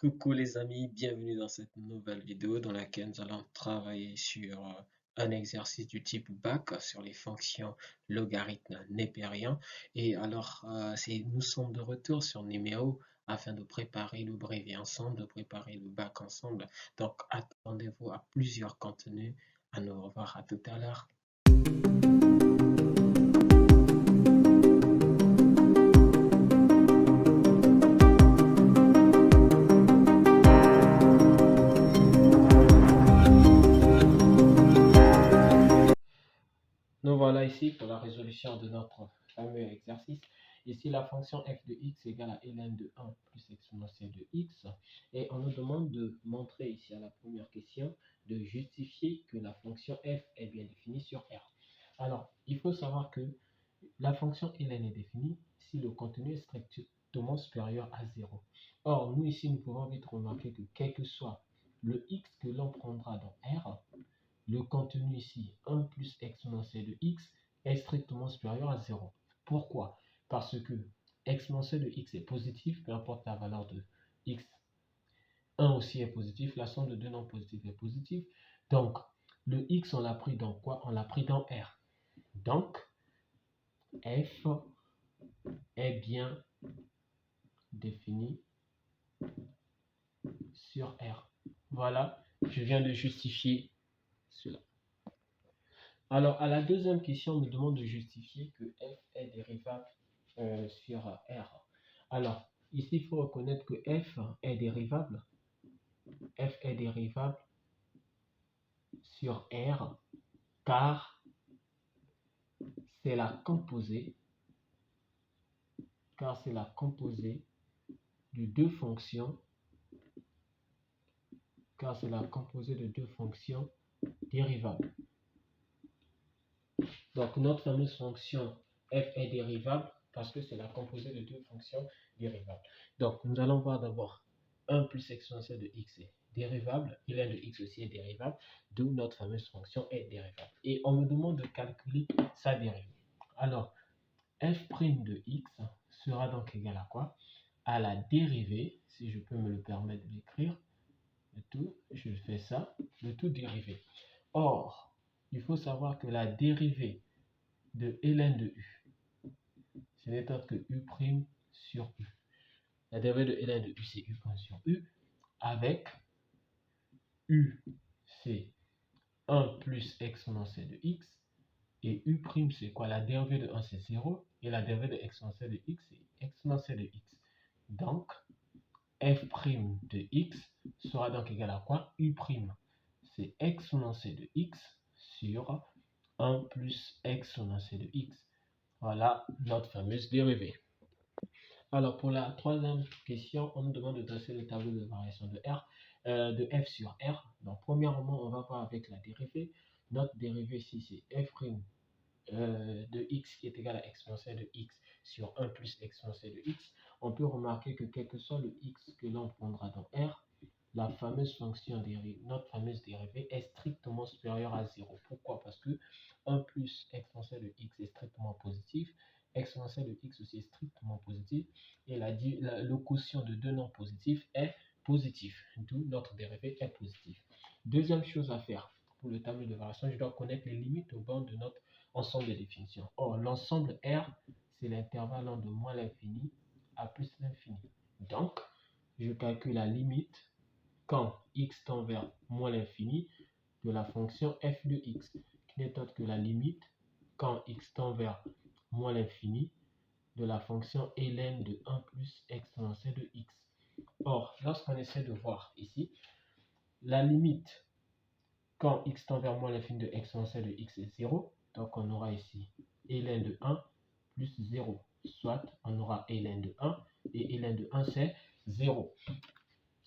Coucou les amis, bienvenue dans cette nouvelle vidéo dans laquelle nous allons travailler sur un exercice du type BAC sur les fonctions logarithmes népériens. Et alors, nous sommes de retour sur Numéo afin de préparer le brevet ensemble, de préparer le BAC ensemble. Donc, attendez-vous à plusieurs contenus. À nous revoir à tout à l'heure. Nous voilà ici pour la résolution de notre fameux exercice. Ici, la fonction f de x égale à ln de 1 plus exponentielle de x. Et on nous demande de montrer ici à la première question, de justifier que la fonction f est bien définie sur R. Alors, il faut savoir que la fonction ln est définie si le contenu est strictement supérieur à 0. Or, nous ici, nous pouvons vite remarquer que quel que soit le x que l'on prendra dans R, le contenu ici, 1 plus exponentielle de x, est strictement supérieur à 0. Pourquoi? Parce que exponentielle de x est positif, peu importe la valeur de x. 1 aussi est positif, la somme de deux nombres positifs est positive. Donc, le x, on l'a pris dans quoi? On l'a pris dans R. Donc, f est bien défini sur R. Voilà, je viens de justifier cela. Alors, à la deuxième question, on me demande de justifier que f est dérivable sur R. Alors, ici, il faut reconnaître que f est dérivable. F est dérivable sur R car c'est la composée, de deux fonctions, dérivables. Donc, notre fameuse fonction f est dérivable parce que c'est la composée de deux fonctions dérivables. Donc, nous allons voir d'abord 1 plus exponentielle de x est dérivable, ln de x aussi est dérivable, d'où notre fameuse fonction est dérivable. Et on me demande de calculer sa dérivée. Alors, f' de x sera donc égal à quoi? À la dérivée, si je peux me le permettre de l'écrire, de tout, je fais ça, de tout dérivé. Or, il faut savoir que la dérivée de ln de u, ce n'est autre que u' sur u. La dérivée de ln de u, c'est u' sur u, avec u, c'est 1 plus exponentielle de x, et u', c'est quoi? La dérivée de 1, c'est 0, et la dérivée de exponentielle de x, c'est exponentielle de x. Donc, f' de x sera donc égal à quoi? U', c'est exponentielle de x sur 1 plus exponentielle de x. Voilà notre fameuse dérivée. Alors, pour la troisième question, on nous demande de dresser le tableau de variation de R, de f sur R. Donc, premièrement, on va voir avec la dérivée. Notre dérivée ici, c'est f' de x qui est égal à exponentielle de x sur 1 plus exponentielle de x. On peut remarquer que quel que soit le x que l'on prendra dans R, la fameuse fonction dérivée, notre fameuse dérivée est strictement supérieure à 0. Pourquoi? Parce que 1 plus exponentielle de x est strictement positif, exponentielle de x aussi est strictement positif, et le quotient de deux nombres positifs est positif, d'où notre dérivée est positive. Deuxième chose à faire pour le tableau de variation, je dois connaître les limites aux bornes de notre ensemble de définitions. Or, l'ensemble R, c'est l'intervalle de moins l'infini à plus l'infini. Donc, je calcule la limite quand x tend vers moins l'infini de la fonction f de x, qui n'est autre que la limite quand x tend vers moins l'infini de la fonction ln de 1 plus exponentielle de x. Or, lorsqu'on essaie de voir ici, la limite quand x tend vers moins l'infini de exponentielle de x est 0, donc on aura ici ln de 1 plus 0, soit on aura ln de 1, et ln de 1 c'est 0.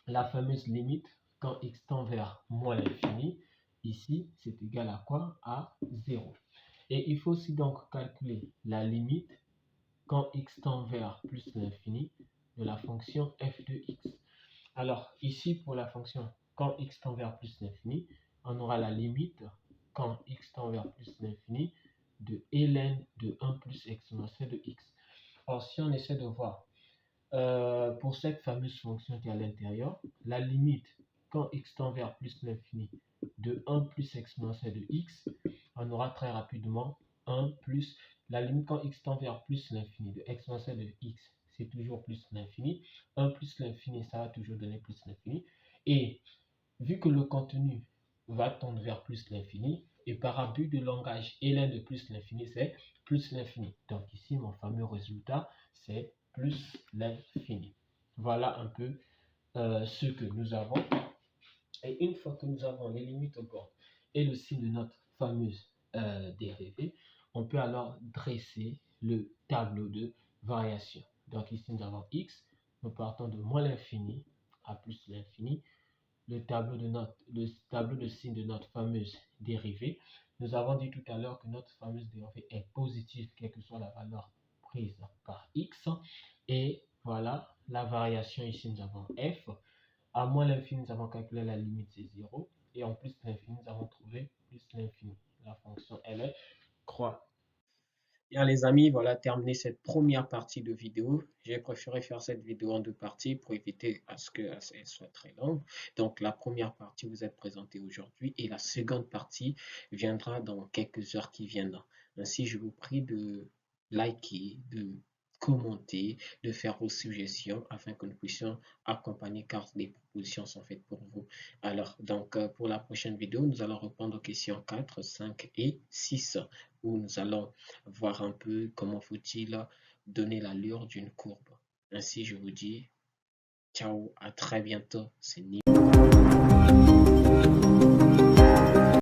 La fameuse limite quand x tend vers moins l'infini, ici c'est égal à quoi? À 0. Et il faut aussi donc calculer la limite quand x tend vers plus l'infini de la fonction f de x. Alors ici pour la fonction quand x tend vers plus l'infini, on aura la limite quand x tend vers plus l'infini de ln de 1 plus exponentielle de x. Or si on essaie de voir pour cette fameuse fonction qui est à l'intérieur, la limite quand x tend vers plus l'infini de 1 plus exponentielle de x, on aura très rapidement 1 plus la limite quand x tend vers plus l'infini de exponentielle de x, c'est toujours plus l'infini. 1 plus l'infini, ça va toujours donner plus l'infini. Et vu que le contenu va tendre vers plus l'infini, et par abus de langage, et l'un de plus l'infini, c'est plus l'infini. Donc ici, mon fameux résultat, c'est plus l'infini. Voilà un peu ce que nous avons. Et une fois que nous avons les limites aux bornes et le signe de notre fameuse dérivée, on peut alors dresser le tableau de variation. Donc ici, nous avons x, nous partons de moins l'infini à plus l'infini. Le tableau de signe de notre fameuse dérivée. Nous avons dit tout à l'heure que notre fameuse dérivée est positive, quelle que soit la valeur prise par x. Et voilà, la variation ici, nous avons f. À moins l'infini, nous avons calculé la limite, c'est 0. Et en plus l'infini, nous avons trouvé plus l'infini. La fonction, elle est croît. Bien les amis, voilà terminé cette première partie de vidéo. J'ai préféré faire cette vidéo en deux parties pour éviter à ce qu'elle soit très longue. Donc la première partie vous est présentée aujourd'hui et la seconde partie viendra dans quelques heures qui viendront. Ainsi, je vous prie de liker, de commenter, de faire vos suggestions afin que nous puissions accompagner car les propositions sont faites pour vous. Alors, donc pour la prochaine vidéo, nous allons répondre aux questions 4, 5 et 6 où nous allons voir un peu comment faut-il donner l'allure d'une courbe. Ainsi, je vous dis ciao, à très bientôt. C'est